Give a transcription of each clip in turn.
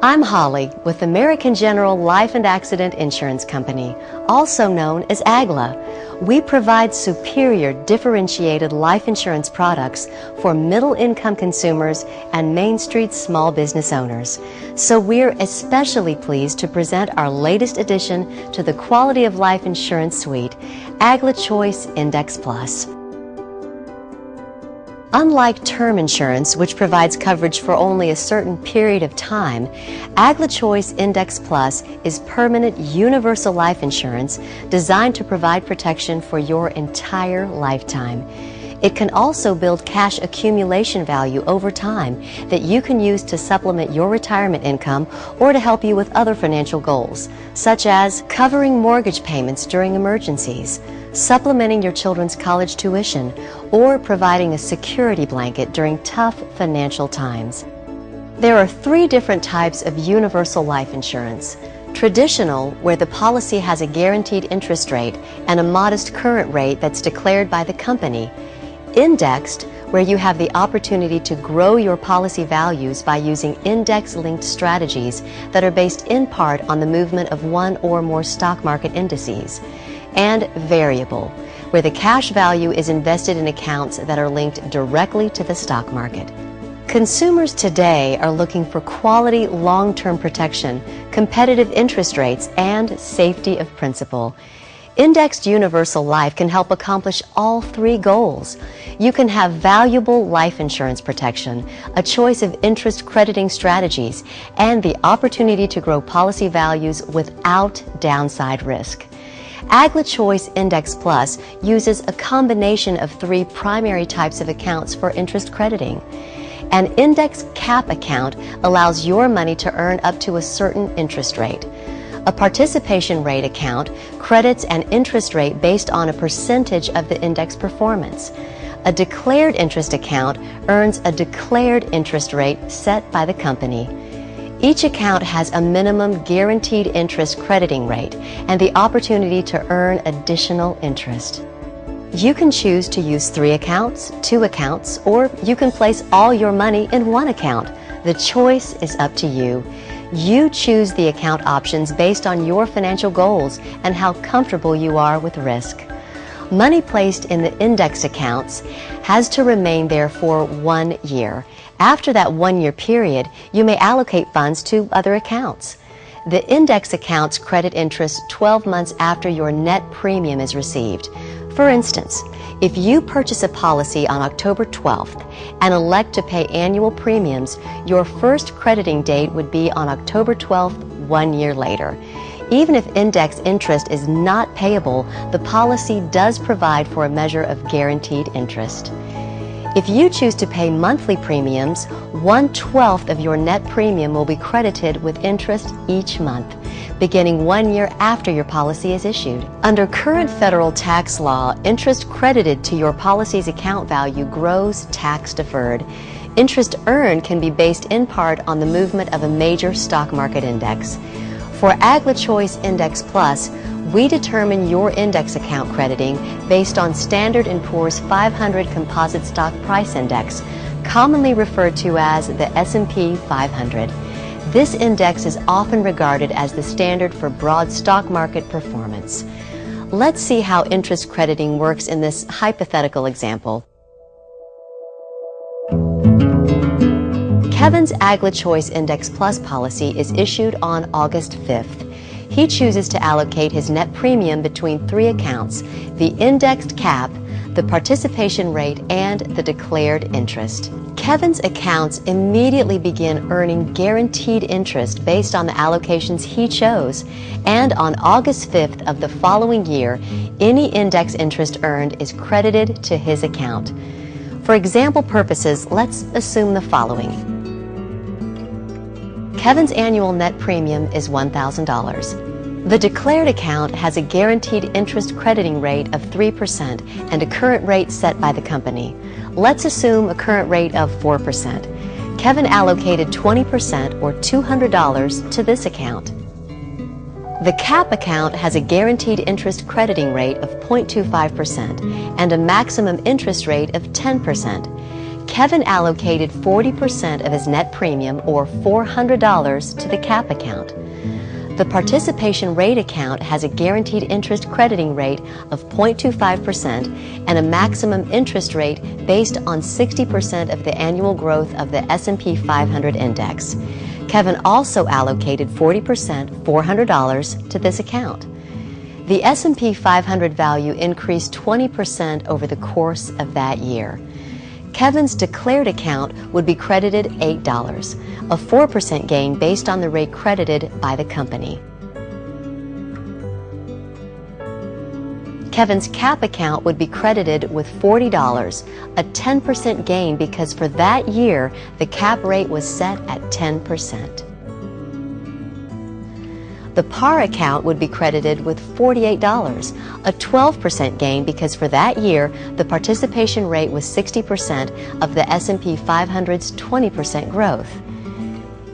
I'm Holly with American General Life and Accident Insurance Company, also known as AGLA. We provide superior differentiated life insurance products for middle-income consumers and Main Street small business owners. So we're especially pleased to present our latest addition to the Quality of Life Insurance Suite, AGLA Choice Index Plus. Unlike term insurance, which provides coverage for only a certain period of time, AGLA Choice Index Plus is permanent universal life insurance designed to provide protection for your entire lifetime. It can also build cash accumulation value over time that you can use to supplement your retirement income or to help you with other financial goals, such as covering mortgage payments during emergencies, supplementing your children's college tuition, or providing a security blanket during tough financial times. There are 3 different types of universal life insurance. Traditional, where the policy has a guaranteed interest rate and a modest current rate that's declared by the company. Indexed, where you have the opportunity to grow your policy values by using index-linked strategies that are based in part on the movement of one or more stock market indices. And variable, where the cash value is invested in accounts that are linked directly to the stock market. Consumers today are looking for quality long-term protection, competitive interest rates, and safety of principal. Indexed Universal Life can help accomplish all 3 goals. You can have valuable life insurance protection, a choice of interest crediting strategies, and the opportunity to grow policy values without downside risk. AGLA Choice Index Plus uses a combination of 3 primary types of accounts for interest crediting. An index cap account allows your money to earn up to a certain interest rate. A participation rate account credits an interest rate based on a percentage of the index performance. A declared interest account earns a declared interest rate set by the company. Each account has a minimum guaranteed interest crediting rate and the opportunity to earn additional interest. You can choose to use 3 accounts, 2 accounts, or you can place all your money in one account. The choice is up to you. You choose the account options based on your financial goals and how comfortable you are with risk. Money placed in the index accounts has to remain there for 1 year. After that 1-year period, you may allocate funds to other accounts. The index accounts credit interest 12 months after your net premium is received. For instance, if you purchase a policy on October 12th and elect to pay annual premiums, your first crediting date would be on October 12th, 1 year later. Even if index interest is not payable, the policy does provide for a measure of guaranteed interest. If you choose to pay monthly premiums, 1/12 of your net premium will be credited with interest each month, beginning 1 year after your policy is issued. Under current federal tax law, interest credited to your policy's account value grows tax deferred. Interest earned can be based in part on the movement of a major stock market index. For AGLA Choice Index Plus, we determine your index account crediting based on Standard & Poor's 500 Composite Stock Price Index, commonly referred to as the S&P 500. This index is often regarded as the standard for broad stock market performance. Let's see how interest crediting works in this hypothetical example. Kevin's AGLA Choice Index Plus policy is issued on August 5th. He chooses to allocate his net premium between 3 accounts, the indexed cap, the participation rate, and the declared interest. Kevin's accounts immediately begin earning guaranteed interest based on the allocations he chose, and on August 5th of the following year, any index interest earned is credited to his account. For example purposes, let's assume the following. Kevin's annual net premium is $1,000. The declared account has a guaranteed interest crediting rate of 3% and a current rate set by the company. Let's assume a current rate of 4%. Kevin allocated 20% or $200 to this account. The cap account has a guaranteed interest crediting rate of 0.25% and a maximum interest rate of 10%. Kevin allocated 40% of his net premium, or $400, to the CAP account. The participation rate account has a guaranteed interest crediting rate of 0.25% and a maximum interest rate based on 60% of the annual growth of the S&P 500 index. Kevin also allocated 40%, $400, to this account. The S&P 500 value increased 20% over the course of that year. Kevin's declared account would be credited $8, a 4% gain based on the rate credited by the company. Kevin's CAP account would be credited with $40, a 10% gain because for that year the CAP rate was set at 10%. The PAR account would be credited with $48, a 12% gain because for that year the participation rate was 60% of the S&P 500's 20% growth.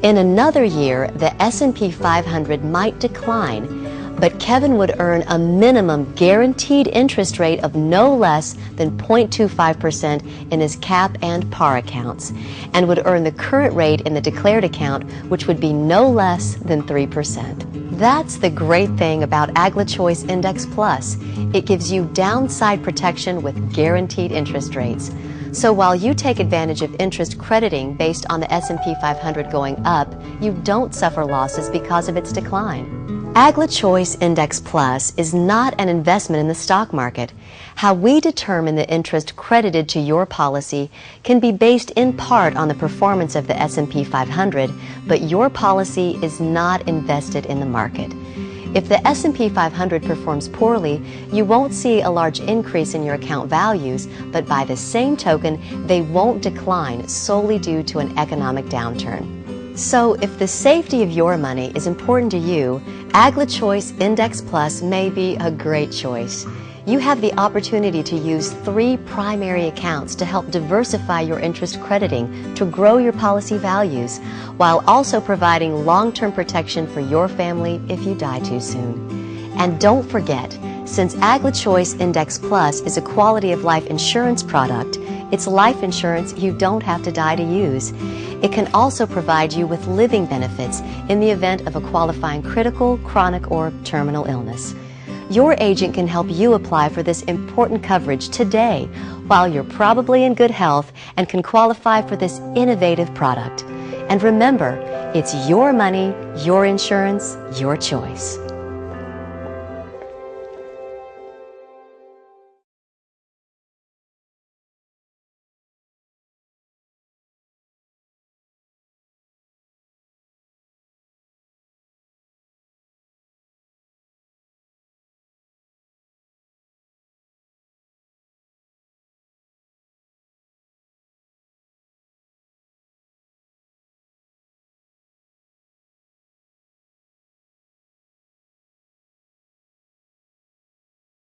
In another year, the S&P 500 might decline, but Kevin would earn a minimum guaranteed interest rate of no less than 0.25% in his CAP and PAR accounts, and would earn the current rate in the declared account, which would be no less than 3%. That's the great thing about AglaChoice Index Plus. It gives you downside protection with guaranteed interest rates. So while you take advantage of interest crediting based on the S&P 500 going up, you don't suffer losses because of its decline. AglaChoice Index Plus is not an investment in the stock market. How we determine the interest credited to your policy can be based in part on the performance of the S&P 500, but your policy is not invested in the market. If the S&P 500 performs poorly, you won't see a large increase in your account values, but by the same token, they won't decline solely due to an economic downturn. So if the safety of your money is important to you, AglaChoice Index Plus may be a great choice. You have the opportunity to use 3 primary accounts to help diversify your interest crediting to grow your policy values, while also providing long-term protection for your family if you die too soon. And don't forget, since AglaChoice Index Plus is a quality of life insurance product, it's life insurance you don't have to die to use. It can also provide you with living benefits in the event of a qualifying critical, chronic, or terminal illness. Your agent can help you apply for this important coverage today while you're probably in good health and can qualify for this innovative product. And remember, it's your money, your insurance, your choice.